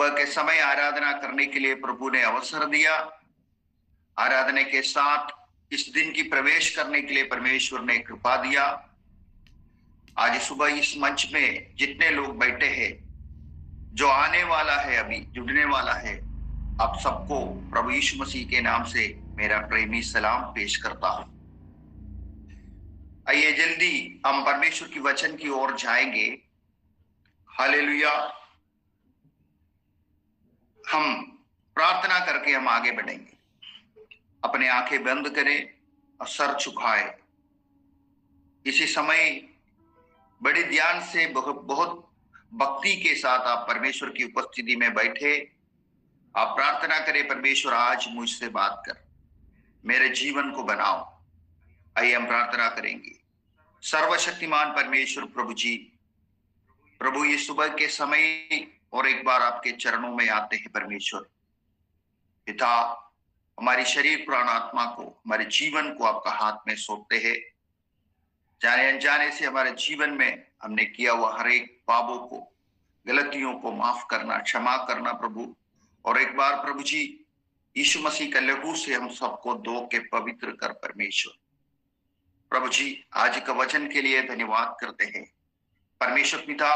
सुबह के समय आराधना करने के लिए प्रभु ने अवसर दिया। आराधना के साथ इस दिन की प्रवेश करने के लिए परमेश्वर ने कृपा दिया। आज सुबह इस मंच में जितने लोग बैठे हैं, जो आने वाला है, अभी जुड़ने वाला है, आप सबको प्रभु यीशु मसीह के नाम से मेरा प्रेमी सलाम पेश करता हूं। आइए जल्दी हम परमेश्वर की वचन की ओर जाएंगे। हालेलुया। हम प्रार्थना करके हम आगे बढ़ेंगे। अपने आंखें बंद करें और सर झुकाए। इसी समय बड़े ध्यान से बहुत भक्ति के साथ आप परमेश्वर की उपस्थिति में बैठे। आप प्रार्थना करें, परमेश्वर आज मुझसे बात कर, मेरे जीवन को बनाओ। आइए हम प्रार्थना करेंगे। सर्वशक्तिमान परमेश्वर प्रभु जी, प्रभु ये सुबह के समय और एक बार आपके चरणों में आते हैं। परमेश्वर पिता, हमारी शरीर प्राण आत्मा को, हमारे जीवन को आपका हाथ में सौंपते हैं। जाने अनजाने से हमारे जीवन में हमने किया हुआ हर एक पापों को, गलतियों को माफ करना, क्षमा करना प्रभु। और एक बार प्रभु जी यीशु मसीह के लहू से हम सबको धो के पवित्र कर। परमेश्वर प्रभु जी, आज का वचन के लिए धन्यवाद करते हैं। परमेश्वर पिता,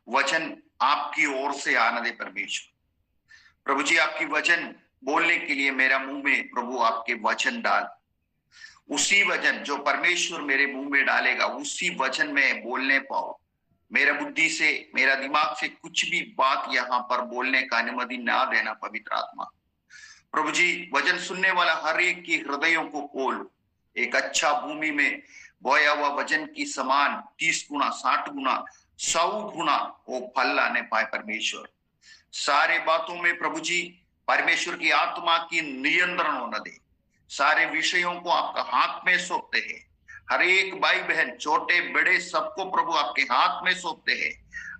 वचन आपकी ओर से आने दे। परमेश्वर प्रभु जी, आपकी वचन बोलने के लिए मेरा मुंह में प्रभु आपके वचन डाल। उसी वचन जो परमेश्वर मेरे मुंह में डालेगा, उसी वचन में बोलने पाओ। मेरा बुद्धि से, मेरा दिमाग से कुछ भी बात यहाँ पर बोलने का अनुमति ना देना पवित्र आत्मा। प्रभु जी, वचन सुनने वाला हर एक की हृदयों को खोल। एक अच्छा भूमि में बोया हुआ वचन की समान 30 गुना, 60 गुना, 100 गुना वो फल लाने पाए। परमेश्वर सारे बातों में प्रभु जी परमेश्वर की आत्मा की नियंत्रण होना दे। सारे विषयों को आपका हाथ में सौंपते हैं। हर एक भाई बहन, छोटे बड़े, सबको प्रभु आपके हाथ में सौंपते हैं।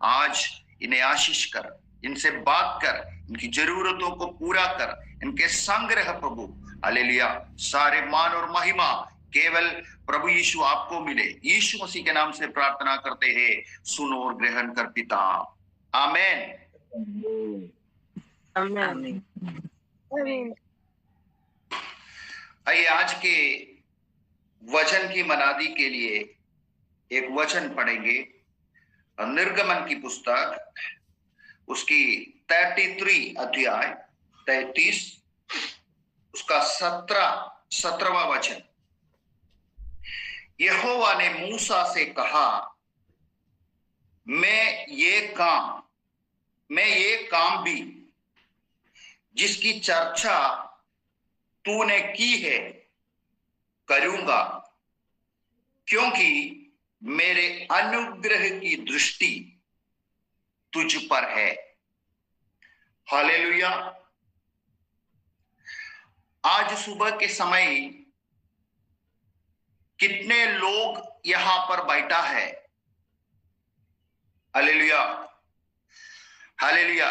आज इन्हें आशीष कर, इनसे बात कर, इनकी जरूरतों को पूरा कर, इनके संग रह प्रभु। हालेलुया। सारे मान और महिमा केवल प्रभु यीशु आपको मिले। यीशु मसीह के नाम से प्रार्थना करते हैं, सुनो और ग्रहण कर पिता। आमेन। आमीन। आइए आज के वचन की मनादी के लिए एक वचन पढ़ेंगे। निर्गमन की पुस्तक, उसकी 33 अध्याय 33, उसका 17वां वचन। यहोवा ने मूसा से कहा, मैं ये काम भी जिसकी चर्चा तूने की है करूंगा, क्योंकि मेरे अनुग्रह की दृष्टि तुझ पर है। हालेलुया। आज सुबह के समय कितने लोग यहां पर बैठा है। Hallelujah, hallelujah.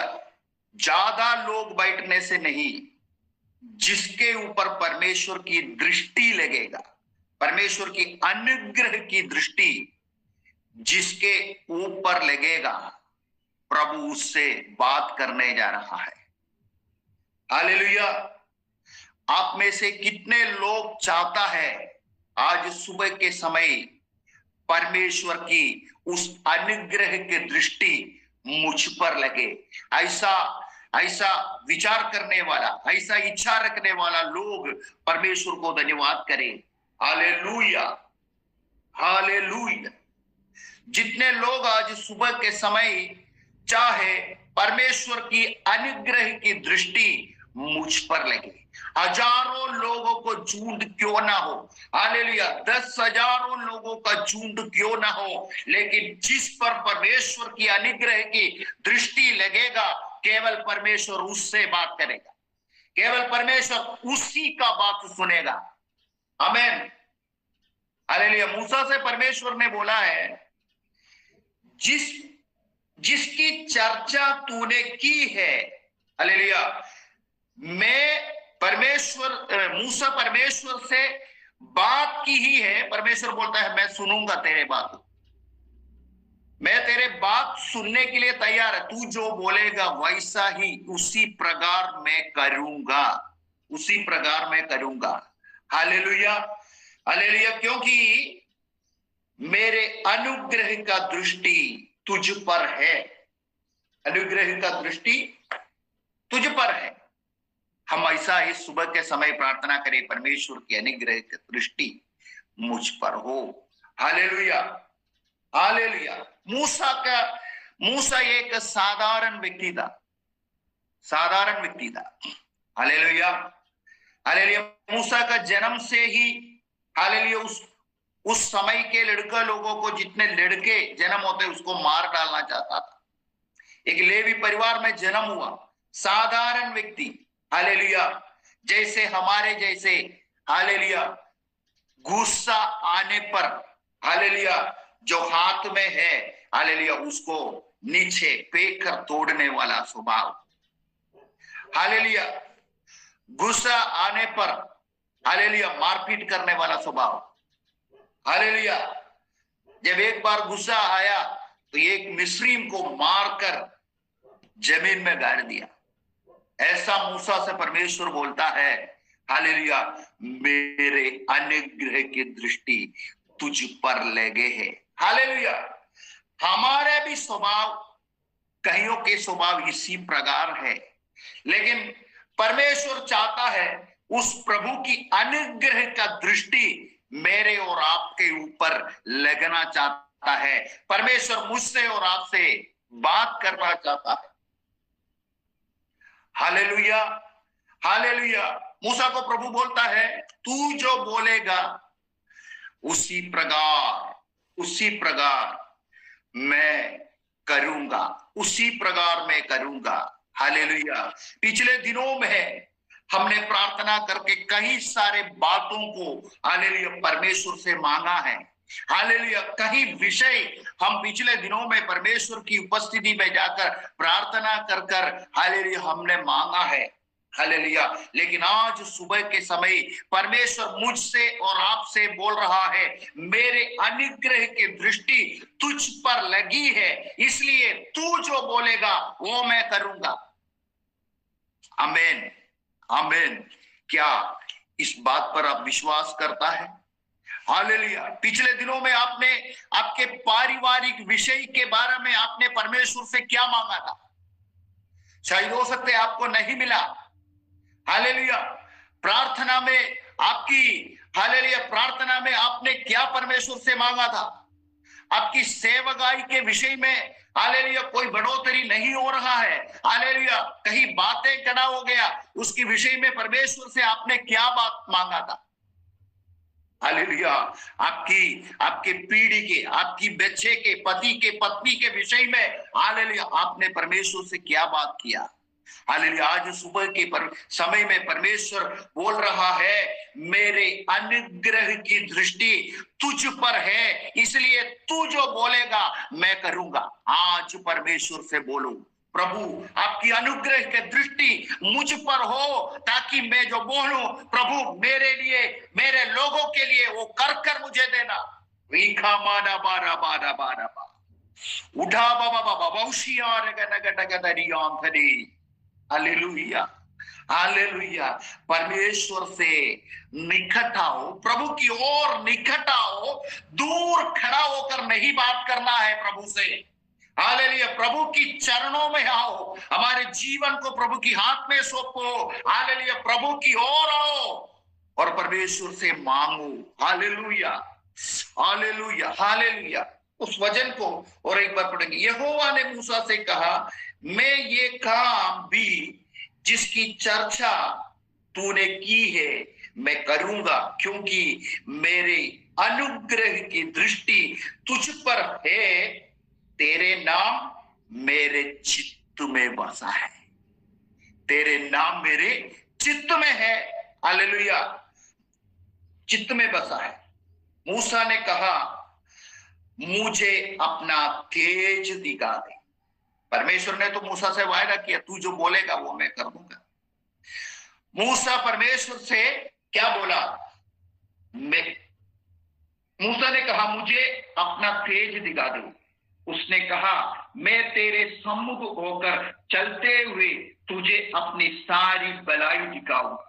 ज्यादा लोग बैठने से नहीं, जिसके ऊपर परमेश्वर की दृष्टि लगेगा, परमेश्वर की अनुग्रह की दृष्टि जिसके ऊपर लगेगा, प्रभु उससे बात करने जा रहा है। हालेलुया। आप में से कितने लोग चाहता है आज सुबह के समय परमेश्वर की उस अनुग्रह की दृष्टि मुझ पर लगे? ऐसा विचार करने वाला, ऐसा इच्छा रखने वाला लोग परमेश्वर को धन्यवाद करें। Hallelujah, hallelujah. जितने लोग आज सुबह के समय चाहे परमेश्वर की अनुग्रह की दृष्टि मुझ पर लगे, हजारों लोगों को झुंड क्यों ना हो, हालेलुया, 10,000 लोगों का झुंड क्यों ना हो, लेकिन जिस पर परमेश्वर की अनुग्रह की दृष्टि लगेगा, केवल परमेश्वर उससे बात करेगा, केवल परमेश्वर उसी का बात सुनेगा। आमीन। हालेलुया। मूसा से परमेश्वर ने बोला है, जिसकी चर्चा तूने की है। हालेलुया। मूसा परमेश्वर से बात की ही है। परमेश्वर बोलता है, मैं सुनूंगा तेरे बात। मैं तेरे बात सुनने के लिए तैयार है, तू जो बोलेगा वैसा ही उसी प्रकार मैं करूंगा, उसी प्रकार मैं करूंगा। Hallelujah, hallelujah. क्योंकि मेरे अनुग्रह का दृष्टि तुझ पर है, अनुग्रह का दृष्टि तुझ पर है। हम ऐसा इस सुबह के समय प्रार्थना करें, परमेश्वर की अनुग्रह की दृष्टि मुझ पर हो। Hallelujah, hallelujah. मूसा एक साधारण व्यक्ति था, साधारण व्यक्ति था। Hallelujah, hallelujah. मूसा का जन्म से ही, हालेलुया, उस समय के लड़का लोगों को जितने लड़के जन्म होते उसको मार डालना चाहता था। एक लेवी परिवार में जन्म हुआ, साधारण व्यक्ति। हालेलुया, जैसे हमारे जैसे, हालेलुया, गुस्सा आने पर, हालेलुया, जो हाथ में है, हालेलुया, उसको नीचे फेंक कर तोड़ने वाला स्वभाव। हालेलुया, गुस्सा आने पर, हालेलुया, मारपीट करने वाला स्वभाव। हालेलुया, जब एक बार गुस्सा आया तो एक मिस्रीम को मारकर जमीन में गाड़ दिया। ऐसा मूसा से परमेश्वर बोलता है, हालेलुया, मेरे अनुग्रह की दृष्टि तुझ पर लगे है। हालेलुया, हमारे भी स्वभाव, कईयों के स्वभाव इसी प्रकार है, लेकिन परमेश्वर चाहता है उस प्रभु की अनुग्रह का दृष्टि मेरे और आपके ऊपर लगना चाहता है। परमेश्वर मुझसे और आपसे बात करना चाहता है। Hallelujah, hallelujah. मूसा को प्रभु बोलता है, तू जो बोलेगा उसी प्रकार मैं करूंगा, उसी प्रकार मैं करूंगा। हालेलुया। पिछले दिनों में हमने प्रार्थना करके कई सारे बातों को, हालेलुया, परमेश्वर से मांगा है। हालेलुया, कई विषय हम पिछले दिनों में परमेश्वर की उपस्थिति में जाकर प्रार्थना कर कर, हालेलुया, हमने मांगा है। हालेलुया, लेकिन आज सुबह के समय परमेश्वर मुझसे और आपसे बोल रहा है, मेरे अनुग्रह की दृष्टि तुझ पर लगी है, इसलिए तू जो बोलेगा वो मैं करूंगा। आमीन, आमीन। क्या इस बात पर आप विश्वास करता है? हालेलुया। पिछले दिनों में आपने आपके पारिवारिक विषय के बारे में आपने परमेश्वर से क्या मांगा था? शायद हो सकते आपको नहीं मिला। हालेलुया, प्रार्थना में आपकी, हालेलुया, प्रार्थना में आपने क्या परमेश्वर से मांगा था? आपकी सेवकाई के विषय में, हालेलुया, कोई बढ़ोतरी नहीं हो रहा है। हालेलुया, कहीं बातें कड़ा हो गया, उसके विषय में परमेश्वर से आपने क्या बात मांगा था? हालेलुया, आपके पीढ़ी के, आपकी बच्चे के, पति के, पत्नी के विषय में, हालेलुया, आपने परमेश्वर से क्या बात किया? हालेलुया, आज सुबह के समय में परमेश्वर बोल रहा है, मेरे अनुग्रह की दृष्टि तुझ पर है, इसलिए तू जो बोलेगा मैं करूंगा। आज परमेश्वर से बोलो, प्रभु आपकी अनुग्रह की दृष्टि मुझ पर हो, ताकि मैं जो बोलूं प्रभु मेरे लिए, मेरे लोगों के लिए वो कर कर मुझे देना। वीखा माना बारा बारा बारा बा उठा बाबा बाबा बहुशिया हालेलुया, हालेलुया। परमेश्वर से निकट आओ, प्रभु की ओर निकट आओ, दूर खड़ा होकर नहीं बात करना है प्रभु से। हालेलुया, प्रभु की चरणों में आओ, हमारे जीवन को प्रभु की हाथ में सौंपो। हालेलुया, प्रभु की ओर आओ और परमेश्वर से मांगो। Hallelujah, hallelujah, hallelujah. उस वचन को और एक बार पढ़ेंगे। यहोवा ने मूसा से कहा, मैं ये काम भी जिसकी चर्चा तूने की है मैं करूंगा, क्योंकि मेरे अनुग्रह की दृष्टि तुझ पर है, तेरे नाम मेरे चित्त में बसा है, तेरे नाम मेरे चित्त में है। हालेलुया, चित्त में बसा है। मूसा ने कहा, मुझे अपना तेज दिखा दे। परमेश्वर ने तो मूसा से वायदा किया, तू जो बोलेगा वो मैं कर दूंगा। मूसा परमेश्वर से क्या बोला? मूसा ने कहा, मुझे अपना तेज दिखा दो। उसने कहा, मैं तेरे सम्मुख होकर चलते हुए तुझे अपनी सारी भलाई दिखाऊंगा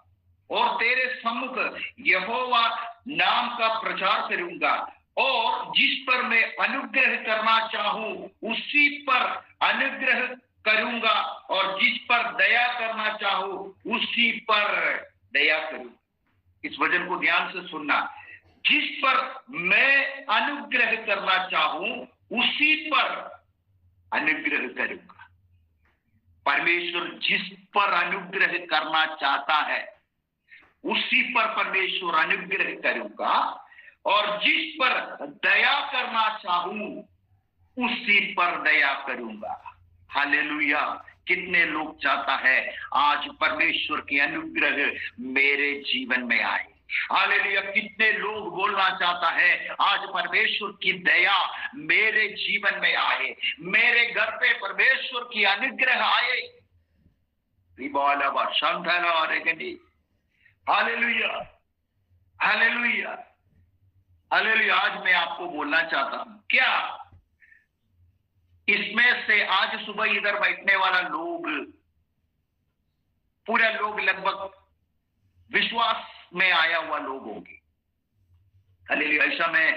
और तेरे सम्मुख यहोवा नाम का प्रचार करूंगा, और जिस पर मैं अनुग्रह करना चाहूं उसी पर अनुग्रह करूंगा, और जिस पर दया करना चाहूं उसी पर दया करूंगा। इस वचन को ध्यान से सुनना। जिस पर मैं अनुग्रह करना चाहूं उसी पर अनुग्रह करूंगा। परमेश्वर जिस पर अनुग्रह करना चाहता है उसी पर परमेश्वर अनुग्रह करूंगा, और जिस पर दया करना चाहूं उसी पर दया करूंगा। हालेलुया। कितने लोग चाहता है आज परमेश्वर की अनुग्रह मेरे जीवन में आए। हालेलुया। कितने लोग बोलना चाहता है आज परमेश्वर की दया मेरे जीवन में आए, मेरे घर पे परमेश्वर की अनुग्रह आए। Hallelujah, hallelujah, hallelujah. आज मैं आपको बोलना चाहता हूं, क्या इसमें से आज सुबह इधर बैठने वाला लोग, पूरे लोग लगभग विश्वास में आया हुआ लोग होंगे? हालेलुया। ऐसा मैं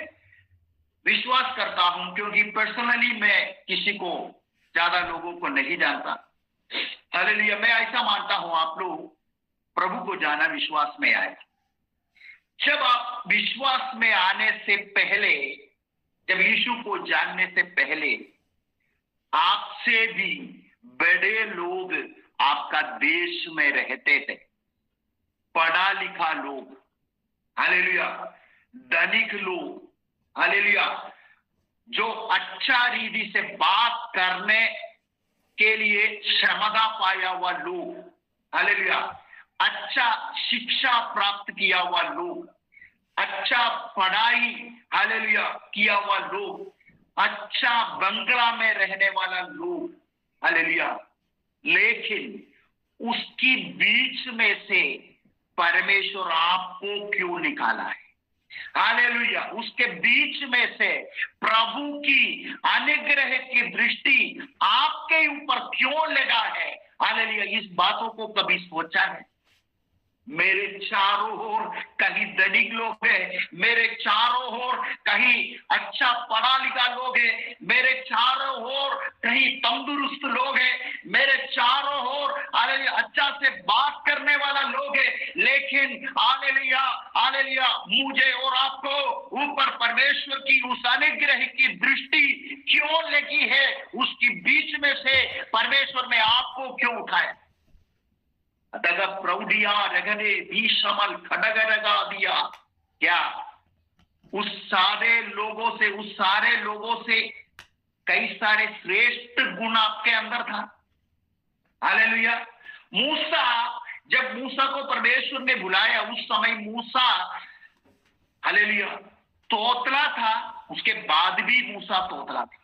विश्वास करता हूं, क्योंकि पर्सनली मैं किसी को, ज्यादा लोगों को नहीं जानता। हालेलुया। मैं ऐसा मानता हूं आप लोग प्रभु को जाना विश्वास में आए। जब आप विश्वास में आने से पहले, जब यीशु को जानने से पहले, आपसे भी बड़े लोग आपका देश में रहते थे, पढ़ा लिखा लोग, हालेलुया, धनिक लोग, हालेलुया, जो अच्छा रीति से बात करने के लिए क्षमता पाया हुआ लोग, हालेलुया, अच्छा शिक्षा प्राप्त किया हुआ लोग, अच्छा पढ़ाई, हालेलुया, किया हुआ लोग, अच्छा बंगला में रहने वाला लोग, हालेलुया, लेकिन उसकी बीच में से परमेश्वर आपको क्यों निकाला है? हालेलुया। उसके बीच में से प्रभु की अनुग्रह की दृष्टि आपके ऊपर क्यों लगा है? हालेलुया। इस बातों को कभी सोचा है? मेरे चारों ओर कहीं धनिक लोग हैं, मेरे चारों ओर कहीं अच्छा पढ़ा लिखा लोग हैं, मेरे चारों ओर कहीं तंदुरुस्त लोग हैं, मेरे चारों ओर अच्छा से बात करने वाला लोग है, लेकिन हालेलुया, हालेलुया, मुझे और आपको ऊपर परमेश्वर की उस अनुग्रह की दृष्टि क्यों लगी है? उसकी बीच में से परमेश्वर ने आपको क्यों उठाया? अतः प्रौढ़िया रगने भीषमल खड़ग लगा दिया। क्या उस सारे लोगों से कई सारे श्रेष्ठ गुण आपके अंदर था? हालेलुया। मूसा, जब मूसा को परमेश्वर ने बुलाया उस समय मूसा, हालेलुया, तोतला था, उसके बाद भी मूसा तोतला था,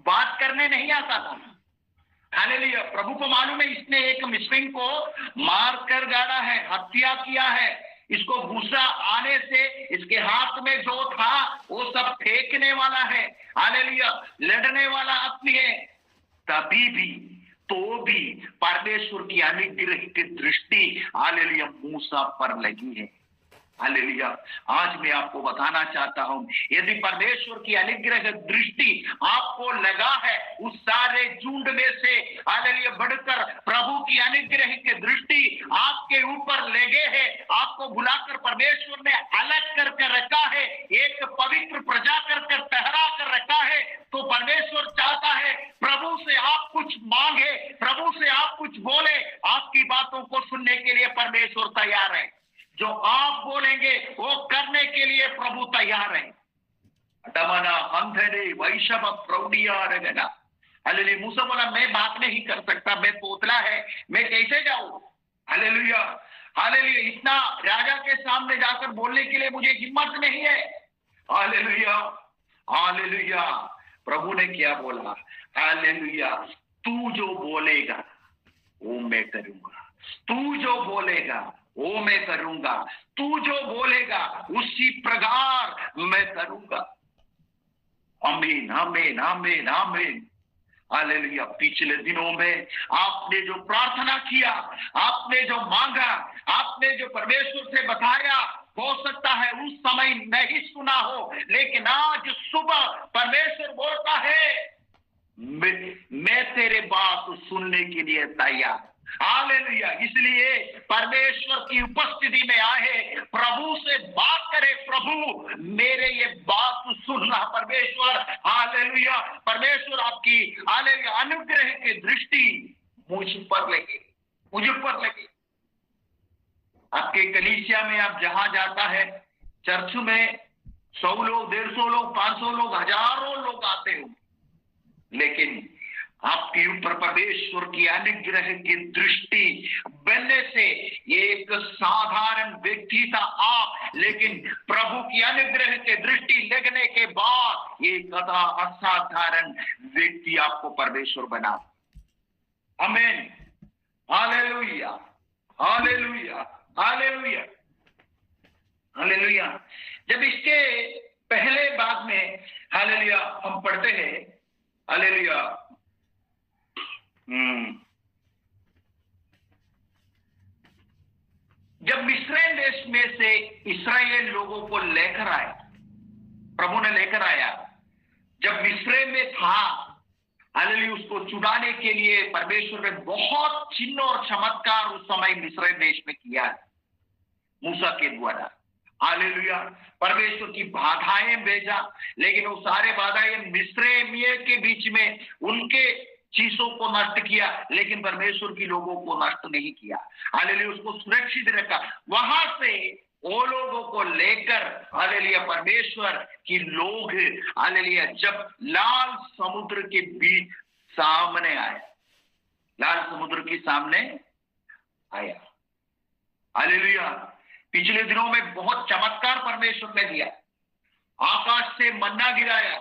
बात करने नहीं आता था। हालेलुया। प्रभु को मालूम है इसने एक मिस्रिम को मार कर गाड़ा है, हत्या किया है, इसको गुस्सा आने से इसके हाथ में जो था वो सब फेंकने वाला है, हालेलुया, लड़ने वाला आदमी है। तभी भी, तो भी परमेश्वर की अनुग्रह की दृष्टि हालेलुया मूसा पर लगी है। हालेलुया। आज मैं आपको बताना चाहता हूं, यदि परमेश्वर की अनुग्रह दृष्टि आपको लगा है, उस सारे झुंड में से हालेलुया बढ़कर प्रभु की अनुग्रह की दृष्टि आपके ऊपर लगे है, आपको बुलाकर परमेश्वर ने अलग करके रखा है, एक पवित्र प्रजा करके ठहरा कर रखा है, तो परमेश्वर चाहता है प्रभु से आप कुछ मांगे, प्रभु से आप कुछ बोले। आपकी बातों को सुनने के लिए परमेश्वर तैयार है। जो आप बोलेंगे वो करने के लिए प्रभु तैयार है। दमना अंधरे वैशव प्रौढ़िया रगना। हालेलुया। मूसा बोला मैं बात नहीं कर सकता, मैं तोतला है, मैं कैसे जाऊं? Hallelujah, hallelujah. इतना राजा के सामने जाकर बोलने के लिए मुझे हिम्मत नहीं है। Hallelujah, hallelujah. प्रभु ने क्या बोला? हालेलुया, तू जो बोलेगा वो मैं करूंगा, तू जो बोलेगा वो मैं करूंगा, तू जो बोलेगा उसी प्रकार मैं करूंगा। आमीन, आमीन, आमीन, आमीन। हालेलुया। पिछले दिनों में आपने जो प्रार्थना किया, आपने जो मांगा, आपने जो परमेश्वर से बताया, हो सकता है उस समय नहीं सुना हो, लेकिन आज सुबह परमेश्वर बोलता है मैं तेरे बात सुनने के लिए तैयार। हालेलुया। इसलिए परमेश्वर की उपस्थिति में आए, प्रभु से बात करे, प्रभु मेरे ये बात सुनना परमेश्वर। हालेलुया। परमेश्वर आपकी हालेलुया अनुग्रह की दृष्टि मुझ पर लगे, मुझ पर लगे। आपके कलीसिया में आप जहां जाता है, चर्च में 100 लोग, 150 लोग, 500 लोग, हजारों लोग आते हो, लेकिन आपके ऊपर परमेश्वर की अनुग्रह की दृष्टि बनने से एक साधारण व्यक्ति था आप, लेकिन प्रभु की अनुग्रह की दृष्टि लगने के बाद एक असाधारण व्यक्ति आपको परमेश्वर बना। आमीन। Hallelujah, hallelujah, hallelujah, hallelujah. जब इसके पहले भाग में हालेलुया हम पढ़ते हैं, हालेलुया, जब मिस्र देश में से इस्राएल लोगों को लेकर आया, प्रभु ने लेकर आया, जब मिस्र में था, हालेलुया, उसको छुड़ाने के लिए परमेश्वर ने बहुत चिन्ह और चमत्कार उस समय मिस्र देश में किया है मूसा के द्वारा। हालेलुया। परमेश्वर की बाधाएं भेजा, लेकिन वो सारे बाधाएं मिस्र के बीच में उनके चीजों को नष्ट किया, लेकिन परमेश्वर की लोगों को नष्ट नहीं किया। हालेलुया। उसको सुरक्षित रखा। वहां से वो लोगों को लेकर हालेलुया परमेश्वर की लोग हालेलुया जब लाल समुद्र के बीच सामने आया, लाल समुद्र के सामने आया। हालेलुया। पिछले दिनों में बहुत चमत्कार परमेश्वर ने दिया। आकाश से मन्ना गिराया,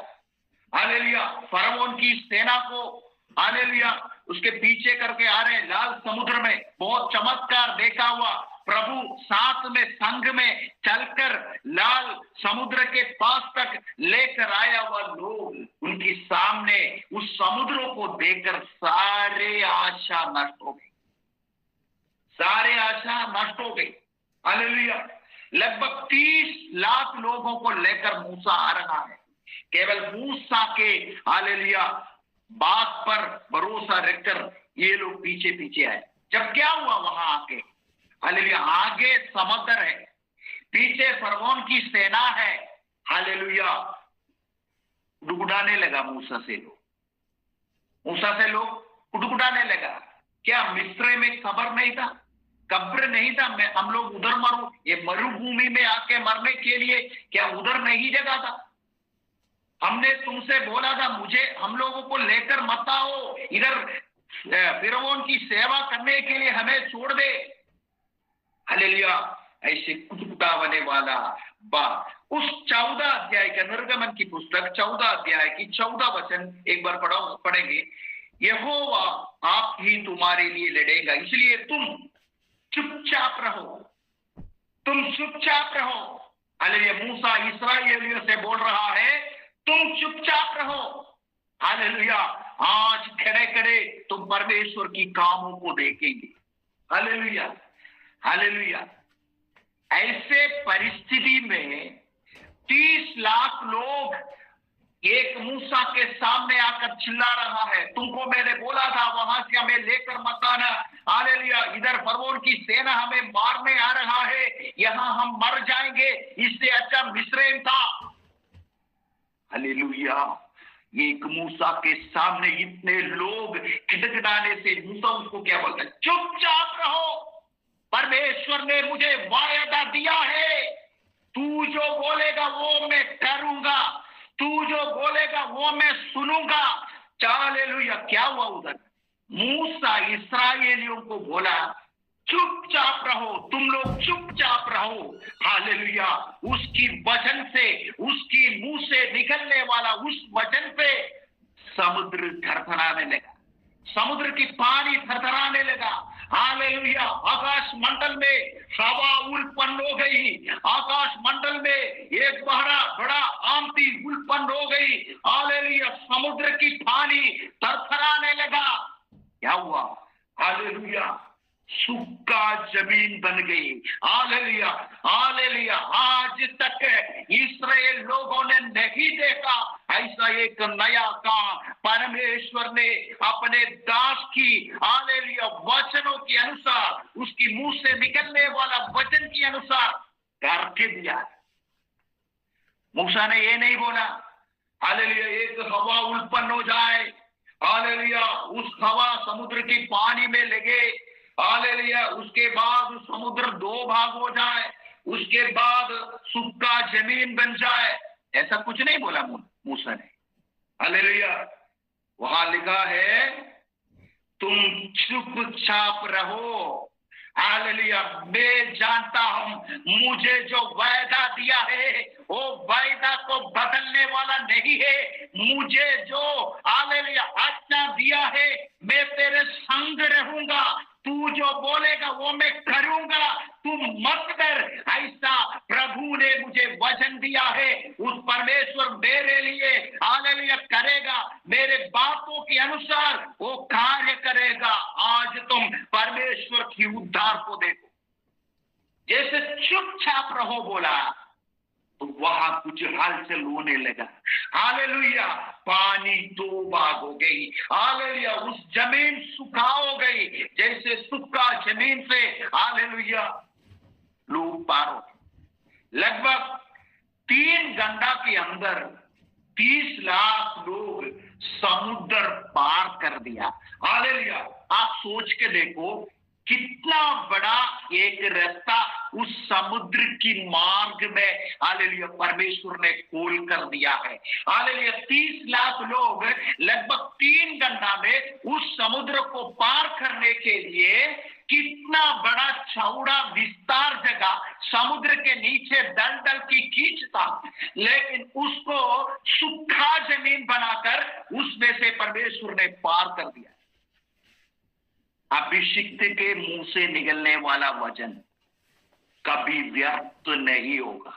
हालेलुया, फरौन की सेना को हालेलुया उसके पीछे करके आ रहे लाल समुद्र में, बहुत चमत्कार देखा हुआ। प्रभु साथ में संग में चलकर लाल समुद्र के पास तक लेकर आया हुआ लोग, उनके सामने उस समुद्र को देखकर सारे आशा नष्ट हो गई, सारे आशा नष्ट हो गई। हालेलुया। लगभग 30 लाख लोगों को लेकर मूसा आ रहा है। केवल मूसा के हालेलुया बात पर भरोसा रखकर ये लोग पीछे पीछे आए। जब क्या हुआ वहां आके, हालेलुया, आगे समुद्र है, पीछे फरौन की सेना है। हालेलुया। गुड़गुड़ाने लगा मूसा से लोग, मूसा से लोग गुड़गुड़ाने लगा। क्या मिस्र में कब्र नहीं था, कब्र नहीं था, मैं हम लोग उधर मरो, ये मरुभूमि में आके मरने के लिए क्या उधर नहीं जगह था? हमने तुमसे बोला था मुझे हम लोगों को लेकर मत आओ, इधर फिरौन की सेवा करने के लिए हमें छोड़ दे। हालेलुया। ऐसे कुटकुटाने वाला बात उस 14 अध्याय का, निर्गमन की पुस्तक 14 अध्याय की 14 वचन एक बार पढ़ेंगे। यहोवा आप ही तुम्हारे लिए लड़ेगा, इसलिए तुम चुपचाप रहो, तुम चुपचाप रहो। हालेलुया। मूसा इस्राएलियों से बोल रहा है तुम चुपचाप रहो। हालेलुया। आज खड़े खड़े तुम परमेश्वर की कामों को देखेंगे। Hallelujah, hallelujah. ऐसे परिस्थिति में 30 लाख लोग एक मूसा के सामने आकर चिल्ला रहा है, तुमको मैंने बोला था वहां से हमें लेकर मत आना। हालेलुया। इधर फरौन की सेना हमें मारने आ रहा है, यहां हम मर जाएंगे, इससे अच्छा मिस्र था। हालेलुया। एक मूसा के सामने इतने लोग खिटखिटाने से मूसा उसको क्या बोलता है, चुपचाप रहो, परमेश्वर ने मुझे वायदा दिया है, तू जो बोलेगा वो मैं करूंगा, तू जो बोलेगा वो मैं सुनूंगा। हालेलुया। क्या हुआ उधर? मूसा इस्राएलियों को बोला चुपचाप रहो, तुम लोग चुपचाप रहो। हालेलुया। उसकी वचन से, उसकी मुंह से निकलने वाला उस वचन पे समुद्र थरथराने लगा, समुद्र की पानी थरथराने लगा। हालेलुया। आकाश मंडल में हवा उत्पन्न हो गई, आकाश मंडल में एक बड़ा आंधी उत्पन्न हो गई। हालेलुया। समुद्र की पानी थरथराने लगा। क्या हुआ? हालेलुया। सूखा जमीन बन गई। Hallelujah, hallelujah. आज तक इस्राएल लोगों ने नहीं देखा ऐसा एक नया काम परमेश्वर ने अपने दास की हालेलुया वचनों के अनुसार, उसकी मुंह से निकलने वाला वचन के अनुसार करके दिया। मूसा ने ये नहीं बोला हालेलुया एक हवा उत्पन्न हो जाए, हालेलुया उस हवा समुद्र की पानी में लगे, हालेलुया उसके बाद समुद्र दो भाग हो जाए, उसके बाद सूखा जमीन बन जाए। ऐसा कुछ नहीं बोला मूसा ने। हालेलुया। वहां लिखा है तुम चुपचाप रहो। हालेलुया। मैं जानता हूं मुझे जो वायदा दिया है वो वायदा को बदलने वाला नहीं है। मुझे जो हालेलुया आज्ञा दिया है मैं तेरे संग रहूंगा, तू जो बोलेगा वो मैं करूंगा, तू मत कर। ऐसा प्रभु ने मुझे वचन दिया है। उस परमेश्वर मेरे लिए हालेलुया करेगा, मेरे बातों के अनुसार वो कार्य करेगा। आज तुम परमेश्वर की उद्धार को देखो। जैसे चुपचाप रहो बोला तो वहां कुछ हलचल होने लगा। हालेलुया। पानी दो भाग हो गई। हालेलुया उस जमीन सूखा हो गई, जैसे सूखा जमीन से हालेलुया लोग पार हो। लगभग 3 घंटा के अंदर 30 लाख लोग समुद्र पार कर दिया। हालेलुया। आप सोच के देखो कितना बड़ा एक रास्ता उस समुद्र की मार्ग में हालेलुया परमेश्वर ने खोल कर दिया है। हालेलुया 30 लाख लोग लगभग 3 घंटा में उस समुद्र को पार करने के लिए कितना बड़ा चौड़ा विस्तार जगह समुद्र के नीचे दलदल की कीच था, लेकिन उसको सूखा जमीन बनाकर उसमें से परमेश्वर ने पार कर दिया। अभिषिक्त के मुंह से निकलने वाला वचन कभी व्यर्थ नहीं होगा।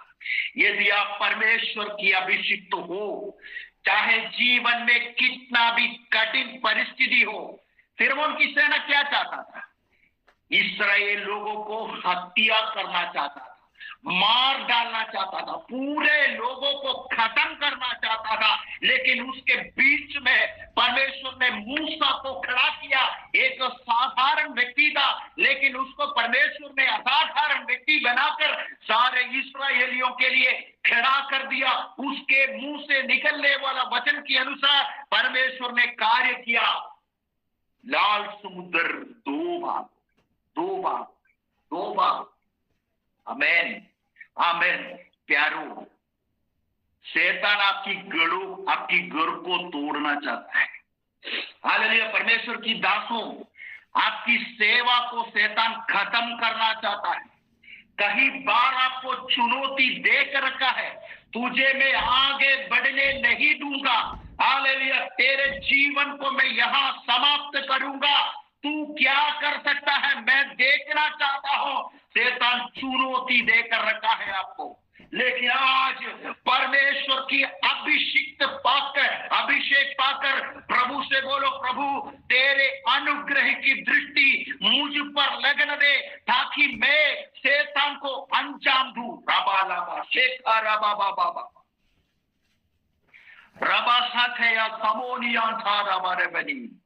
यदि आप परमेश्वर की अभिषिक्त हो, चाहे जीवन में कितना भी कठिन परिस्थिति हो। फिरौन की सेना क्या चाहता था? इस्राएल लोगों को हत्या करना चाहता था, मार डालना चाहता था, पूरे लोगों को खत्म करना चाहता था। लेकिन उसके बीच में परमेश्वर ने मूसा को खड़ा किया। एक साधारण व्यक्ति था, लेकिन उसको परमेश्वर ने असाधारण व्यक्ति बनाकर सारे इस्राएलियों के लिए खड़ा कर दिया। उसके मुंह से निकलने वाला वचन के अनुसार परमेश्वर ने कार्य किया। लाल समुद्र दो भाग। आमीन, आमीन। प्यारो, शैतान आपकी घर को तोड़ना चाहता है। हालेलुया। परमेश्वर की दासों, आपकी सेवा को शैतान खत्म करना चाहता है। कई बार आपको चुनौती देकर रखा है, तुझे मैं आगे बढ़ने नहीं दूंगा। हालेलुया। तेरे जीवन को मैं यहां समाप्त करूंगा। तू क्या कर सकता है मैं देखना चाहता हूं। शैतान चुनौती देकर रखा है आपको, लेकिन आज परमेश्वर की अभिषेक पाकर प्रभु से बोलो, प्रभु तेरे अनुग्रह की दृष्टि मुझ पर लगने दे, ताकि मैं शैतान को अंजाम दूं। रबा लाबा शेखा रबा बाबा रबा साथे या समोनिया था रबा रे बनी।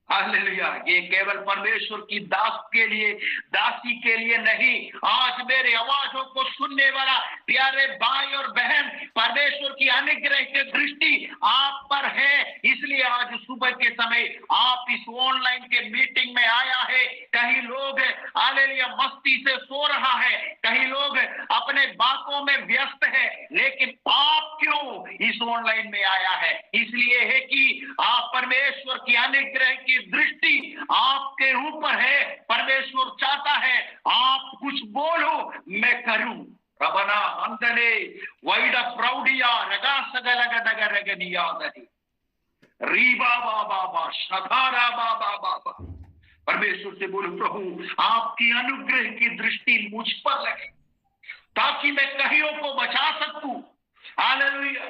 हालेलुया। ये केवल परमेश्वर की दासी के लिए नहीं, आज मेरे आवाजों को सुनने वाला प्यारे भाई और बहन, परमेश्वर की अनुग्रह की दृष्टि आप पर है। इसलिए आज सुबह के समय आप इस ऑनलाइन के मीटिंग में आया है। कई लोग हालेलुया मस्ती से सो रहा है, कई लोग अपने बातों में व्यस्त है, लेकिन आप क्यों इस ऑनलाइन में आया है? इसलिए है कि आप परमेश्वर की अनुग्रह की दृष्टि आपके ऊपर है। परमेश्वर चाहता है आप कुछ बोलो, मैं करूं। रबना अंदने वैड प्रौडिया रगा सगलग डगरगनिया दरी रीबा बाबा बा शधारा बाबा बाबा परमेश्वर से बोलो, प्रभु आपकी अनुग्रह की दृष्टि मुझ पर लगे ताकि मैं कहियों को बचा सकूं। Hallelujah,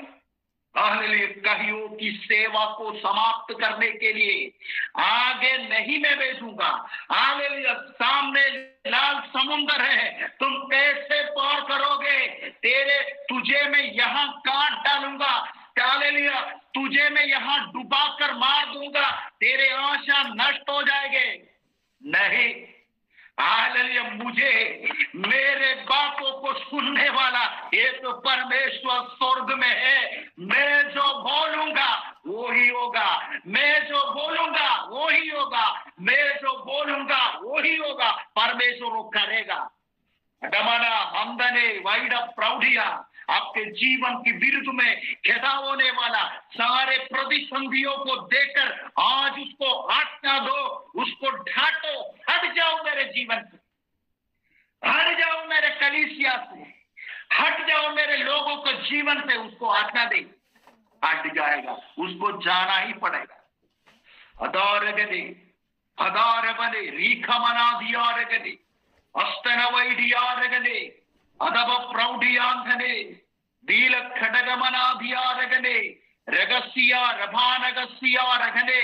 hallelujah. कहियों की सेवा को समाप्त करने के लिए आगे नहीं मैं भेजूंगा। हालेलुया, सामने लाल समुंदर है, तुम कैसे पार करोगे? तुझे मैं यहां काट डालूंगा। हालेलुया, तुझे मैं यहां डुबा कर मार दूंगा, तेरे आशा नष्ट हो जाएंगे। नहीं, हालेलुया, मुझे मेरे बातों को सुनने वाला एक तो परमेश्वर स्वर्ग में है। मैं जो बोलूंगा वो ही होगा, मैं जो बोलूंगा वो ही होगा, मैं जो बोलूंगा वो ही होगा। परमेश्वर वो करेगा। डमाना हमदने वाइडा प्रौढ़िया, आपके जीवन की विरुद्ध में खड़ा होने वाला सारे प्रतिसंधियों को देकर आज उसको आज्ञा दो, उसको ढांटो। हट जाओ मेरे जीवन से, हट जाओ मेरे कलीसिया से, हट जाओ मेरे लोगों के जीवन से। उसको आज्ञा दे, हट जाएगा, उसको जाना ही पड़ेगा। अदार गदे, अदार बने, रीखा मना दिया गदे, अस्तन वैडियारगने, अदब प्रौढ़ियांधने, दील खडगमनाधियारगने, रगसिया रभानगसिया रगने।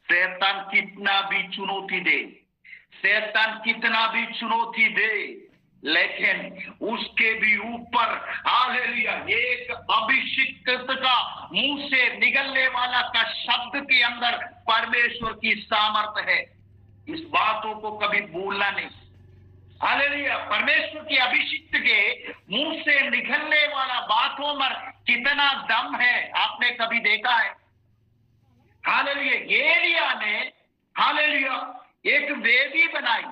शैतान कितना भी चुनौती दे, शैतान कितना भी चुनौती दे, लेकिन उसके भी ऊपर हालेलुया एक अभिषिक्त का मुंह से निकलने वाला का शब्द के अंदर परमेश्वर की सामर्थ है। इस बातों को कभी भूलना नहीं। हालेलुया, परमेश्वर की अभिषिक्त के मुंह से निकलने वाला बातों में कितना दम है, आपने कभी देखा है? हालेलुया, एलिया ने हालेलुया एक वेदी बनाई,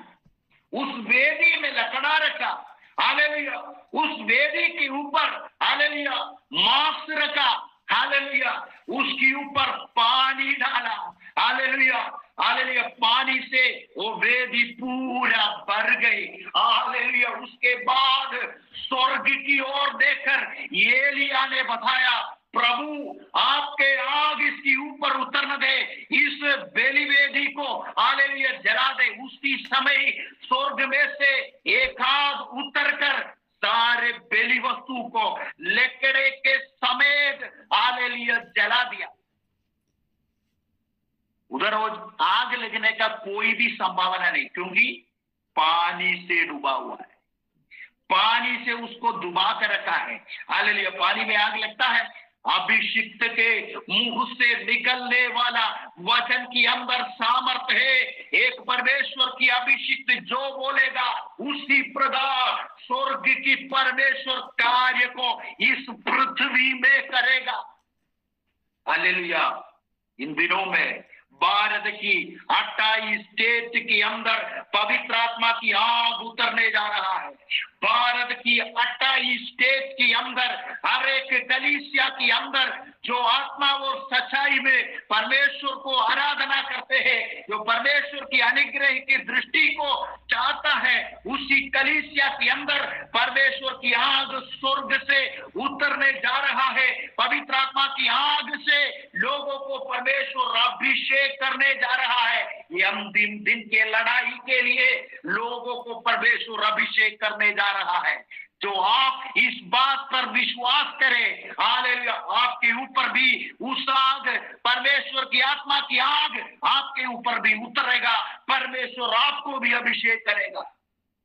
उस वेदी में लकड़ा रखा। हालेलुया, उस वेदी के ऊपर हालेलुया मांस रखा। हालेलुया, उसके ऊपर पानी डाला। हालेलुया, हालेलुया, पानी से वो वेदी पूरा भर गई। हालेलुया, उसके बाद स्वर्ग की ओर देखकर एलिया ने बताया, प्रभु आपके आग इसके ऊपर उतर दे, इस बेली वेदी को हालेलुया जला दे। उसी समय स्वर्ग में से एक आग उतर कर सारे बेली वस्तु को लकड़े के समेत हालेलुया जला दिया। उधर आग लगने का कोई भी संभावना नहीं, क्योंकि पानी से डूबा हुआ है, पानी से उसको डुबा कर रखा है। हालेलुया, पानी में आग लगता है। अभिषिक्त के मुंह से निकलने वाला वचन की अंदर सामर्थ है। एक परमेश्वर की अभिषिक्त जो बोलेगा उसी प्रकार स्वर्ग की परमेश्वर कार्य को इस पृथ्वी में करेगा। हालेलुया, इन दिनों में भारत की 28 स्टेट के अंदर पवित्र आत्मा की आग उतरने जा रहा है। भारत की 28 स्टेट के अंदर हर एक कलीसिया के अंदर जो आत्मा वो सच्चाई में परमेश्वर को आराधना करते हैं, जो परमेश्वर की अनुग्रह की दृष्टि को चाहता है, उसी कलीसिया के अंदर परमेश्वर की आग स्वर्ग से उतरने जा रहा है। पवित्र आत्मा की आग से लोगों को परमेश्वर अभिषेक करने जा रहा है। ये अंतिम दिन के लड़ाई के लिए लोगों को परमेश्वर अभिषेक करने जा रहा है। जो आप इस बात पर विश्वास करें, हालेलुया, आपके ऊपर भी उस आग परमेश्वर की आत्मा की आग आपके ऊपर भी उतरेगा। परमेश्वर आपको भी अभिषेक करेगा।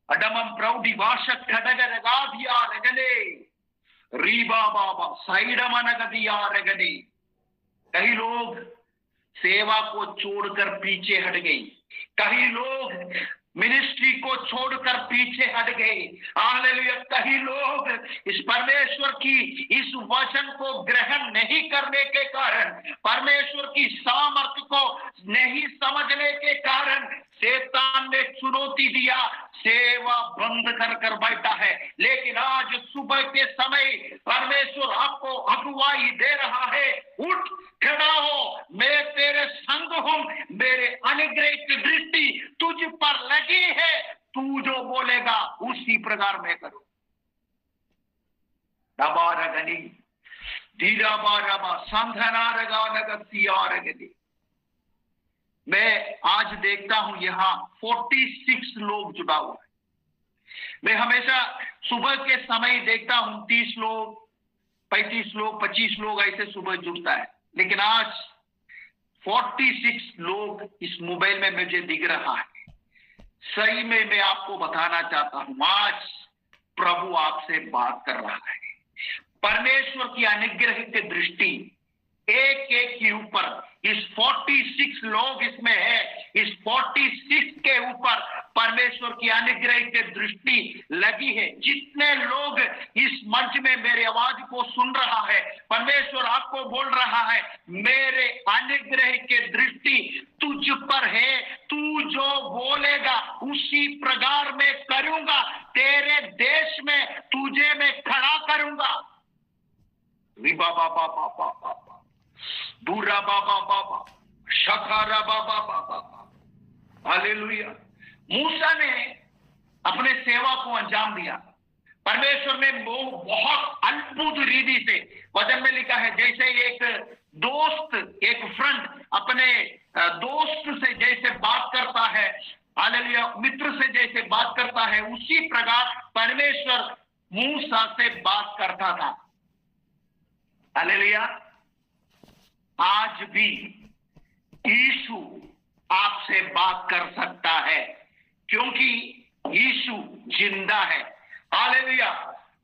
अडमम प्रौढ़ी वाशक खडगर गाधिया रगने, रीबा बाबा साइडमन गदिया रगने। कई लोग सेवा को छोड़कर पीछे हट गई, कई लोग मिनिस्ट्री को छोड़कर पीछे हट गए। हालेलुया, कई लोग इस परमेश्वर की इस वचन को ग्रहण नहीं करने के कारण, परमेश्वर की सामर्थ्य को नहीं समझने के कारण शैतान ने चुनौती दिया, सेवा बंद कर बैठा है। लेकिन आज सुबह के समय परमेश्वर आपको अगुवाई दे रहा है, उठ खड़ा हो, मैं तेरे संग हूं, मेरे अनुग्रह की दृष्टि तुझ पर लगी है, तू जो बोलेगा उसी प्रकार मैं करूं। डबारगनी धीराबारबा संधनारगा नगतियारगनी। मैं आज देखता हूं यहाँ 46 लोग जुड़ा हुआ है। मैं हमेशा सुबह के समय देखता हूं 30 लोग, 35 लोग, 25 लोग ऐसे सुबह जुड़ता है, लेकिन आज 46 लोग इस मोबाइल में मुझे दिख रहा है। सही में मैं आपको बताना चाहता हूं, आज प्रभु आपसे बात कर रहा है। परमेश्वर की अनुग्रह की दृष्टि एक एक के ऊपर, इस 46 लोग इसमें है, इस 46 के ऊपर परमेश्वर की अनुग्रह की दृष्टि लगी है। जितने लोग इस मंच में मेरी आवाज को सुन रहा है, परमेश्वर आपको बोल रहा है, मेरे अनुग्रह की दृष्टि तुझ पर है। तू जो बोलेगा उसी प्रकार में करूंगा। तेरे देश में तुझे मैं खड़ा करूंगा। रिबा बाबा बाबा बाबा, दूरा बाबा बाबा, शखारा बाबा बाबा, हालेलुया। मूसा ने अपने सेवा को अंजाम दिया। परमेश्वर ने वो बहुत अद्भुत रीति से, वचन में लिखा है, जैसे एक दोस्त, एक फ्रेंड अपने दोस्त से जैसे बात करता है, हालेलुया, मित्र से जैसे बात करता है, उसी प्रकार परमेश्वर मूसा से बात करता था। हालेलुया। आज भी यीशु आपसे बात कर सकता है, क्योंकि यीशु जिंदा है। Hallelujah,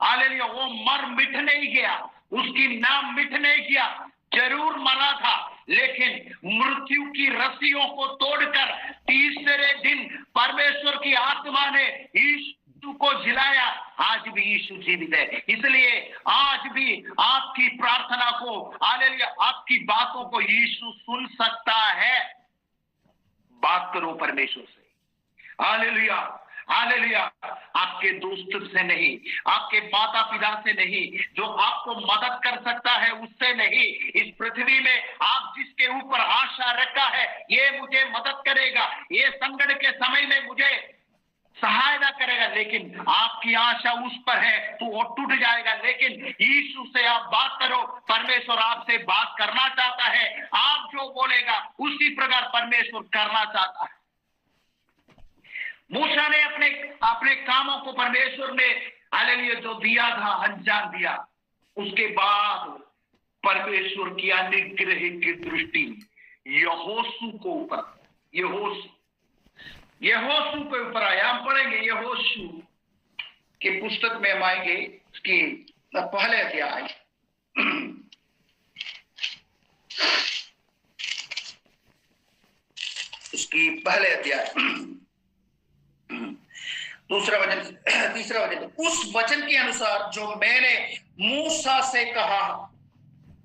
hallelujah. वो मर मिट नहीं गया, उसकी नाम मिट नहीं गया। जरूर मरा था, लेकिन मृत्यु की रस्सियों को तोड़कर तीसरे दिन परमेश्वर की आत्मा ने यीशु को जिलाया। आज भी यीशु जीवित है। इसलिए आज भी आपकी प्रार्थना को, हालेलुया, आपकी बातों को यीशु सुन सकता है। बात करो परमेश्वर से। Hallelujah, hallelujah. आपके दोस्त से नहीं, आपके माता पिता से नहीं, जो आपको मदद कर सकता है उससे नहीं। इस पृथ्वी में आप जिसके ऊपर आशा रखा है, ये मुझे मदद करेगा, ये संकट के समय में मुझे सहायता करेगा, लेकिन आपकी आशा उस पर है तो वो टूट जाएगा। लेकिन यीशु से आप बात करो, परमेश्वर आपसे बात करना चाहता है। आप जो बोलेगा उसी प्रकार परमेश्वर करना चाहता है। मूसा ने अपने कामों को परमेश्वर ने, हालेलुया, जो दिया था अंजाम दिया। उसके बाद परमेश्वर की अनुग्रह की दृष्टि यहोशू को ऊपर, यहोशू के ऊपर आया। हम पढ़ेंगे यहोशू के पुस्तक में, हम आएंगे उसकी पहले अध्याय, उसकी पहले अध्याय, दूसरा वचन, तीसरा वचन। उस वचन के अनुसार जो मैंने मूसा से कहा,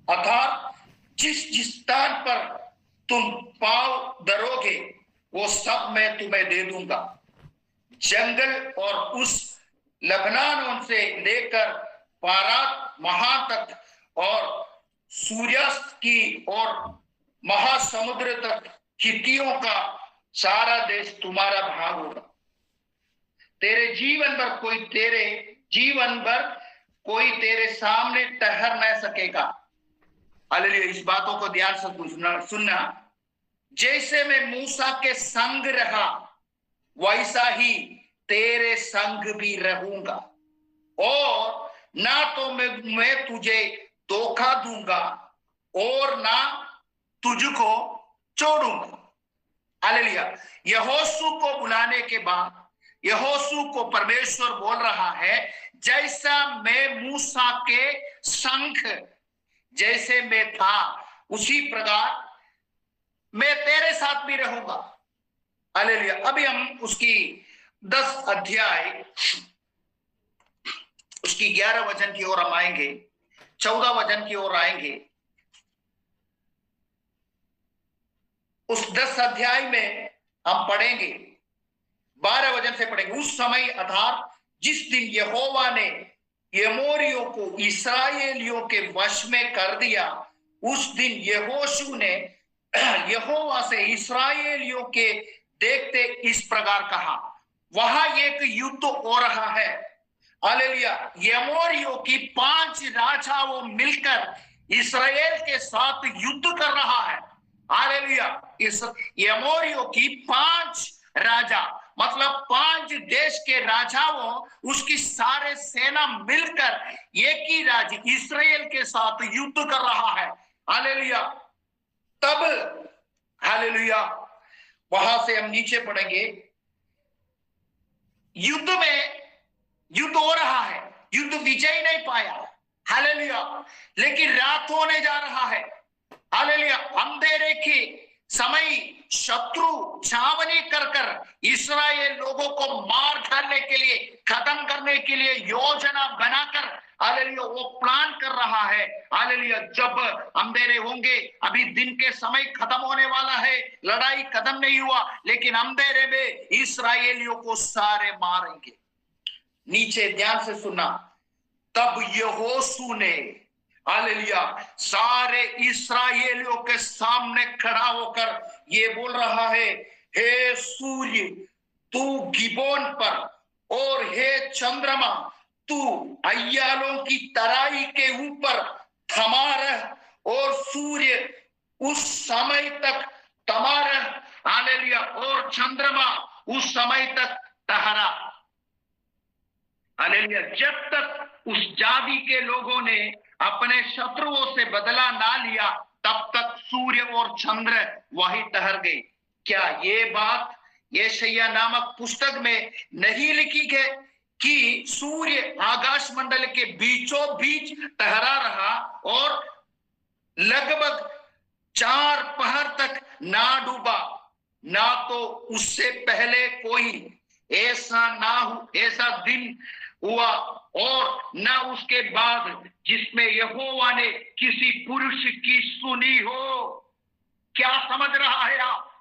अर्थात जिस जिस स्थान पर तुम पांव धरोगे वो सब मैं तुम्हें दे दूंगा। जंगल और उस लबनान से लेकर पारात महा तक और सूर्यास्त की और महासमुद्र तक हित्तियों का सारा देश तुम्हारा भाग होगा। तेरे जीवन भर कोई तेरे सामने ठहर न सकेगा। हालेलुया। इस बातों को ध्यान से सुनना। जैसे मैं मूसा के संग रहा, वैसा ही तेरे संग भी रहूंगा, और ना तो मैं तुझे धोखा दूंगा और ना तुझको छोड़ूंगा। हालेलुया। यहोशू को बुलाने के बाद यहोशू को परमेश्वर बोल रहा है, जैसा मैं मूसा के संग जैसे मैं था उसी प्रकार मैं तेरे साथ भी रहूंगा। हालेलुया। अभी हम उसकी 10 अध्याय, उसकी 11 वचन की ओर हम आएंगे, 14 वचन की ओर आएंगे। उस 10 अध्याय में हम पढ़ेंगे, 12 वचन से पढ़ेंगे। उस समय अर्थात जिस दिन यहोवा ने एमोरियों को इस्राएलियों के वश में कर दिया, उस दिन यहोशू ने यहोवा से इस्राएलियों के देखते इस प्रकार कहा। वहां एक युद्ध हो रहा है। हालेलुया। एमोरियों की 5 राजाओं मिलकर इस्राएल के साथ युद्ध कर रहा है। हालेलुया। इस एमोरियों की 5 राजा, मतलब 5 देश के राजाओं, उसकी सारे सेना मिलकर एक ही राज्य इस्राएल के साथ युद्ध कर रहा है। हालेलुया। तब हालेलुया वहां से हम नीचे पढ़ेंगे। युद्ध में युद्ध हो रहा है, युद्ध विजय नहीं पाया। हालेलुया। लेकिन रात होने जा रहा है। हालेलुया। अंधेरे के समय शत्रु छावनी कर कर इस्राएल लोगों को मार डालने के लिए, खत्म करने के लिए योजना बनाकर हालेलुया वो प्लान कर रहा है। हालेलुया। जब अंधेरे होंगे, अभी दिन के समय खत्म होने वाला है, लड़ाई खत्म नहीं हुआ, लेकिन अंधेरे में इस्राएलियों को सारे मारेंगे। नीचे ध्यान से सुनना। तब यहोशू ने हालेलुया सारे इस्राएलियों के सामने खड़ा होकर ये बोल रहा है, हे सूर्य तू गिबोन पर, और हे चंद्रमा तू अय्यालों की तराई के ऊपर थमा रह, और सूर्य उस समय तक थमा रह। हालेलुया। और चंद्रमा उस समय तक ठहरा। हालेलुया। जब तक उस जाति के लोगों ने अपने शत्रुओं से बदला ना लिया, तब तक सूर्य और चंद्र वही ठहर गए। क्या ये बात यशायाह नामक पुस्तक में नहीं लिखी है कि सूर्य आकाश मंडल के बीचों बीच ठहरा रहा और लगभग 4 पहर तक ना डूबा, ना तो उससे पहले कोई ऐसा दिन हुआ और न उसके बाद जिसमें यहोवा ने किसी पुरुष की सुनी हो। क्या समझ रहा है आप?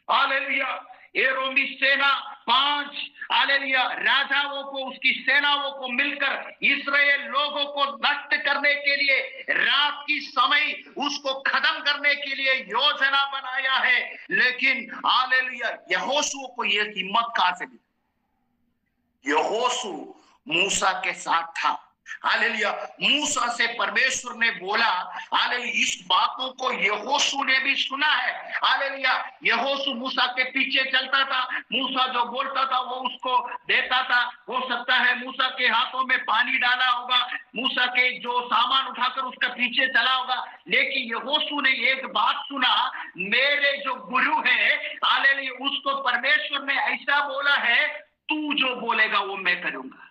हालेलुया। ये रोमी सेना 5 हालेलुया राजाओं को, उसकी सेनाओं को मिलकर इस्राएल लोगों को नष्ट करने के लिए, रात की समय उसको खत्म करने के लिए योजना बनाया है। लेकिन हालेलुया यहोशू को यह हिम्मत कहां से मिली? यहोशू मूसा के साथ था। हालेलुया। मूसा से परमेश्वर ने बोला, हालेलुया इस बातों को यहोशू ने भी सुना है। हालेलुया। यहोशू मूसा के पीछे चलता था, मूसा जो बोलता था वो उसको देता था। हो सकता है मूसा के हाथों में पानी डाला होगा, मूसा के जो सामान उठाकर उसका पीछे चला होगा, लेकिन यहोशू ने एक बात सुना, मेरे जो गुरु है हालेलुया उसको परमेश्वर ने ऐसा बोला है, तू जो बोलेगा वो मैं करूंगा।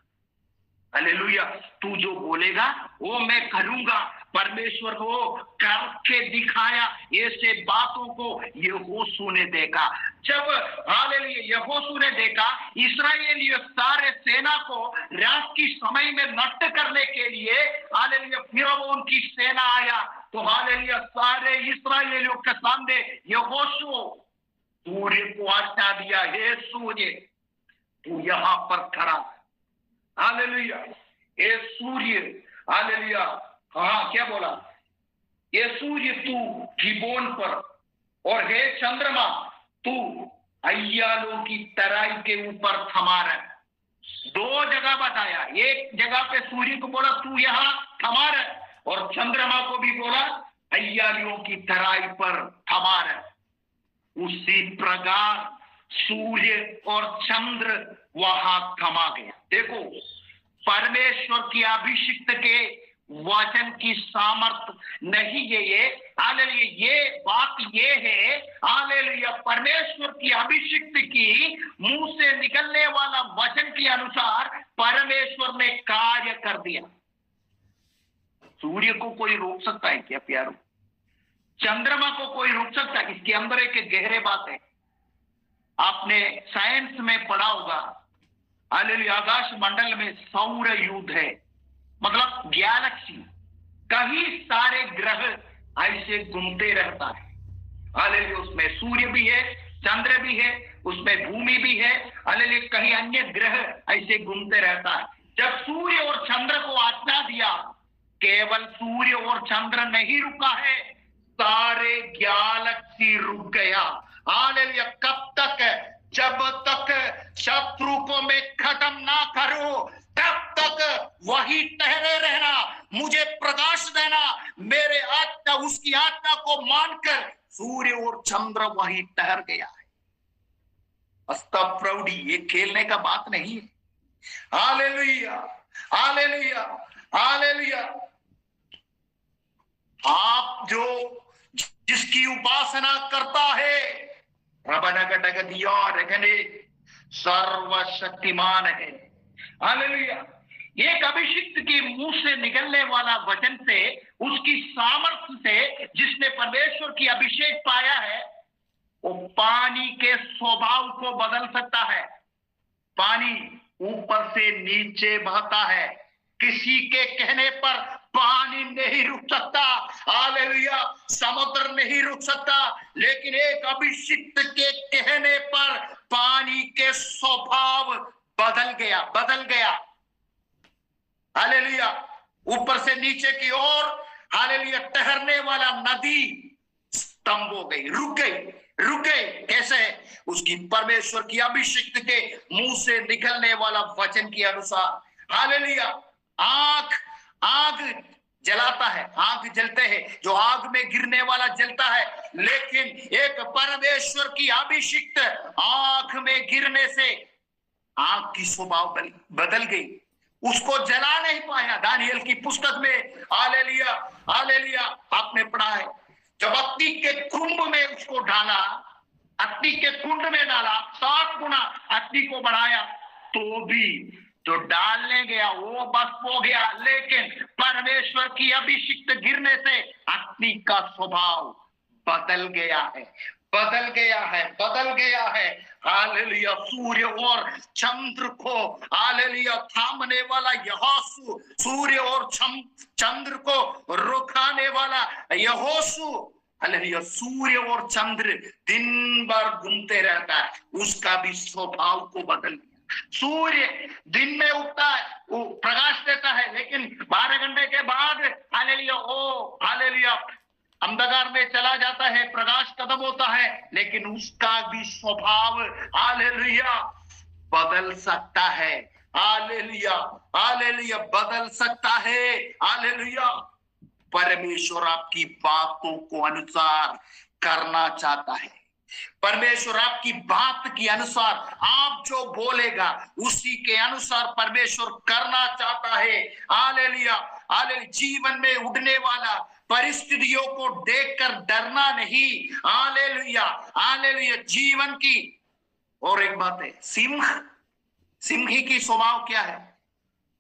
हालेलुया। तू जो बोलेगा वो मैं करूंगा। परमेश्वर को करके दिखाया। ऐसे बातों को यहोशू ने देखा। जब हालेलुया यहोशू ने देखा इस्राएली सारे सेना को रात की समय में नष्ट करने के लिए, हालेलुया फिरौन की सेना आया, तो हालेलुया सारे इस्राएलियों के सामने यहोशू सूर्य को आज्ञा दिया, हे सूर्य तू यहां पर खड़ा। हालेलुया। ये सूर्य हालेलुया हाँ क्या बोला? ये सूर्य तू गिबोन पर, और हे चंद्रमा तू अय्यालों की तराई के ऊपर थमा रह। 2 जगह बताया। एक जगह पे सूर्य को बोला तू यहां थमा रह, और चंद्रमा को भी बोला अय्यालियों की तराई पर थमा रह। उसी प्रकार सूर्य और चंद्र वहां थमा गया। देखो परमेश्वर की अभिषिक्त के वचन की सामर्थ नहीं है ये। हालेलुया ये बात ये है हालेलुया परमेश्वर की अभिषिक्त की मुंह से निकलने वाला वचन के अनुसार परमेश्वर ने कार्य कर दिया। सूर्य को कोई रोक सकता है क्या प्यारो? चंद्रमा को कोई रोक सकता है? इसके अंदर एक गहरे बात है। आपने साइंस में पढ़ा होगा हालेलुया आकाश मंडल में सौर युद्ध है, मतलब गैलेक्सी, कई सारे ग्रह ऐसे घूमते रहता है। हालेलुया उसमें सूर्य भी है, चंद्र भी है, उसमें भूमि भी है। हालेलुया कहीं अन्य ग्रह ऐसे घूमते रहता है। जब सूर्य और चंद्र को आज्ञा दिया, केवल सूर्य और चंद्र नहीं रुका है, सारे गैलेक्सी रुक गया। हालेलुया कब तक? जब तक शत्रु को मैं खत्म ना करूं तब तक वही ठहरे रहना, मुझे प्रकाश देना, मेरे आत्मा उसकी आत्मा को मानकर सूर्य और चंद्र वहीं ठहर गया है। प्रौढ़ी, ये खेलने का बात नहीं है। Hallelujah, hallelujah, hallelujah. आप जो जिसकी उपासना करता है, सर्वशक्तिमान है। हालेलुया। एक अभिषिक्त के मुंह से निकलने वाला वचन से, उसकी सामर्थ्य से, जिसने परमेश्वर की अभिषेक पाया है, वो पानी के स्वभाव को बदल सकता है। पानी ऊपर से नीचे बहता है, किसी के कहने पर पानी नहीं रुक सकता। हालेलुया। समुद्र नहीं रुक सकता, लेकिन एक अभिषिक्त के कहने पर पानी के स्वभाव बदल गया, बदल गया। हालेलुया। ऊपर से नीचे की ओर, हालेलुया, ठहरने वाला नदी स्तंभ हो गई, रुक गई, रुक गई। कैसे? उसकी परमेश्वर की अभिषिक्त के मुंह से निकलने वाला वचन के अनुसार। हालेलुया। आग जलाता है, आग जलते हैं, जो आग में गिरने वाला जलता है, लेकिन एक परमेश्वर की अभिषिक्त आग में गिरने से आग की स्वभाव बदल गई, उसको जला नहीं पाया। दानियल की पुस्तक में, हालेलुया, हालेलुया, आपने पढ़ा है, जब अग्नि के कुंभ में उसको डाला, अग्नि के कुंड में डाला, 7 गुना अग्नि को बढ़ाया, तो भी जो डालने गया वो बस हो गया, लेकिन परमेश्वर की अभिषिक्त गिरने से अग्नि का स्वभाव बदल गया है, बदल गया है, बदल गया है। हालेलुया। सूर्य और चंद्र को, हालेलुया, थामने वाला यहोशू, सूर्य और चंद्र को रुकाने वाला यहोशू। हालेलुया। सूर्य और चंद्र दिन भर घूमते रहता है, उसका भी स्वभाव को बदल दिया। सूर्य दिन में उगता है, वो प्रकाश देता है, लेकिन 12 घंटे के बाद, हालेलुया, ओ हालेलुया, अंधकार में चला जाता है, प्रकाश खत्म होता है, लेकिन उसका भी स्वभाव, हालेलुया, बदल सकता है। हालेलुया, हालेलुया, बदल सकता है। हालेलुया। परमेश्वर आपकी बातों को अनुसार करना चाहता है। परमेश्वर आपकी बात के अनुसार, आप जो बोलेगा उसी के अनुसार परमेश्वर करना चाहता है। Hallelujah, hallelujah. जीवन में उड़ने वाला, परिस्थितियों को देखकर डरना नहीं। Hallelujah, hallelujah. जीवन की और एक बात है, सिंह की स्वभाव क्या है?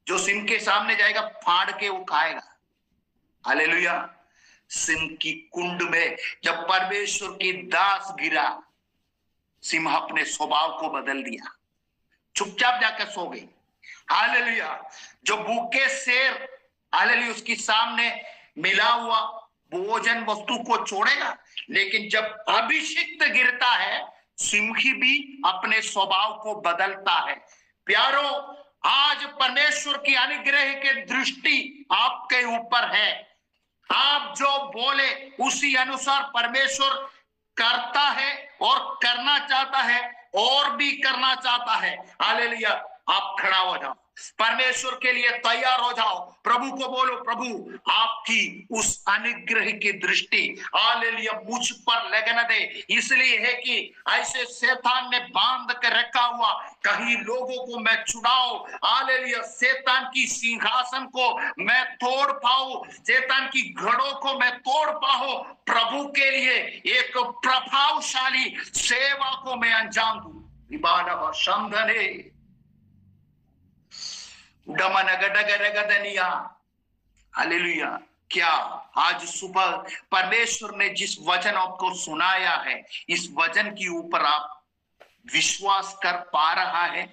जो सिंह के सामने जाएगा, फाड़ के वो खाएगा। हालेलुया। सिंह की कुंड में जब परमेश्वर की दास गिरा, सिंह अपने स्वभाव को बदल दिया, चुपचाप जाकर सो गई। हालेलुया। जो भूखे शेर, हालेलुया, उसके सामने मिला हुआ भोजन वस्तु को छोड़ेगा, लेकिन जब अभिषिक्त गिरता है, सिंह भी अपने स्वभाव को बदलता है। प्यारो, आज परमेश्वर की अनुग्रह की दृष्टि आपके ऊपर है। आप जो बोले उसी अनुसार परमेश्वर करता है और करना चाहता है और भी करना चाहता है। हालेलुया। आप खड़ा हो जाओ, परमेश्वर के लिए तैयार हो जाओ, प्रभु को बोलो, प्रभु आपकी उस अनुग्रह की दृष्टि, हालेलुया, मुझ पर लगने दे। इसलिए है कि ऐसे शैतान ने बांध कर रखा हुआ कहीं लोगों को मैं छुड़ाऊं, हालेलुया, शैतान की सिंहासन को मैं तोड़ पाऊं, शैतान की घड़ों को मैं तोड़ पाऊं, प्रभु के लिए एक प्रभावशाली सेवा को मैं अंजाम दूं। इबादा शंधने हालेलुया। क्या आज सुबह परमेश्वर ने जिस वचन आपको सुनाया है, इस वचन के ऊपर आप विश्वास कर पा रहा है?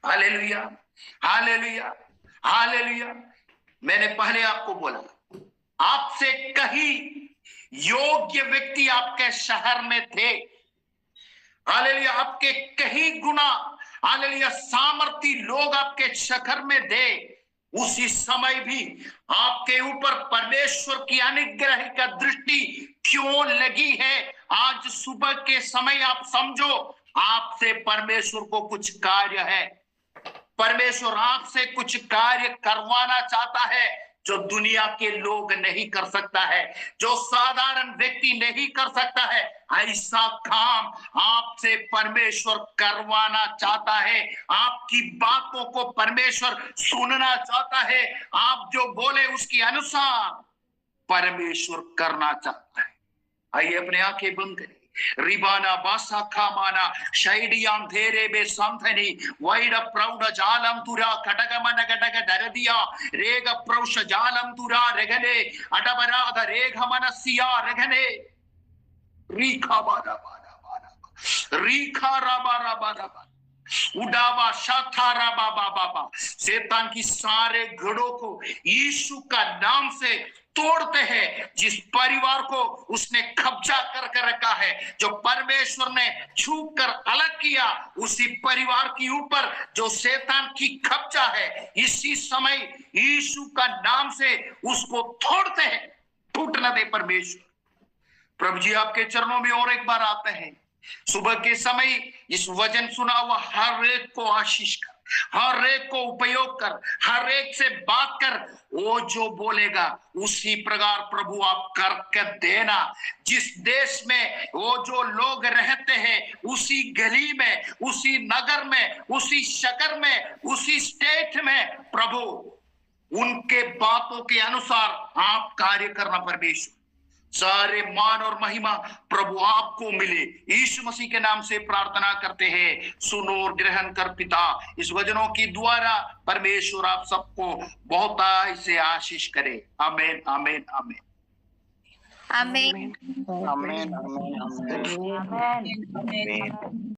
Hallelujah, hallelujah, hallelujah. मैंने पहले आपको बोला, आपसे कहीं योग्य व्यक्ति आपके शहर में थे। हालेलुया। आपके कहीं गुना, हालेलुया, सामर्थी लोग आपके शहर में थे। उसी समय भी आपके ऊपर परमेश्वर की अनुग्रह का दृष्टि क्यों लगी है? आज सुबह के समय आप समझो, आपसे परमेश्वर को कुछ कार्य है, परमेश्वर आपसे कुछ कार्य करवाना चाहता है। जो दुनिया के लोग नहीं कर सकता है, जो साधारण व्यक्ति नहीं कर सकता है, ऐसा काम आपसे परमेश्वर करवाना चाहता है। आपकी बातों को परमेश्वर सुनना चाहता है। आप जो बोले उसके अनुसार परमेश्वर करना चाहता है। आइए अपने आंखें बंद करें। रिबाना बासा खामाना शैडियाम धेरे बे संथनी वैड प्रौढ़ जालम तुरा कटगमन कटग दरदिया रेग प्रौष जालम तुरा रेगने अडबराध रेघ मनसिया रेगने रीखा बारा बारा बारा रीखा राबा राबा राबा उडाबा शाथारा बाबा बाबा। शैतान की सारे घड़ों को यीशु का नाम से तोड़ते हैं। जिस परिवार को उसने कब्जा कर रखा है, जो परमेश्वर ने छू कर अलग किया, उसी परिवार के ऊपर जो शैतान की कब्जा है, इसी समय यीशु का नाम से उसको तोड़ते हैं। टूट न दे परमेश्वर। प्रभु जी आपके चरणों में और एक बार आते हैं। सुबह के समय इस वचन सुना हुआ हर एक को आशीष कर, हर एक को उपयोग कर, हर एक से बात कर। वो जो बोलेगा उसी प्रकार प्रभु आप करके देना। जिस देश में वो जो लोग रहते हैं, उसी गली में, उसी नगर में, उसी शहर में, उसी स्टेट में, प्रभु उनके बातों के अनुसार आप कार्य करना परमेश्वर। सारे मान और महिमा प्रभु आपको मिले। यीशु मसीह के नाम से प्रार्थना करते हैं, सुनो और ग्रहण कर पिता। इस वचनों की द्वारा परमेश्वर आप सबको बहुत से आशीष करे। आमीन आमीन आमीन आमीन आमीन आमीन आमीन आमीन।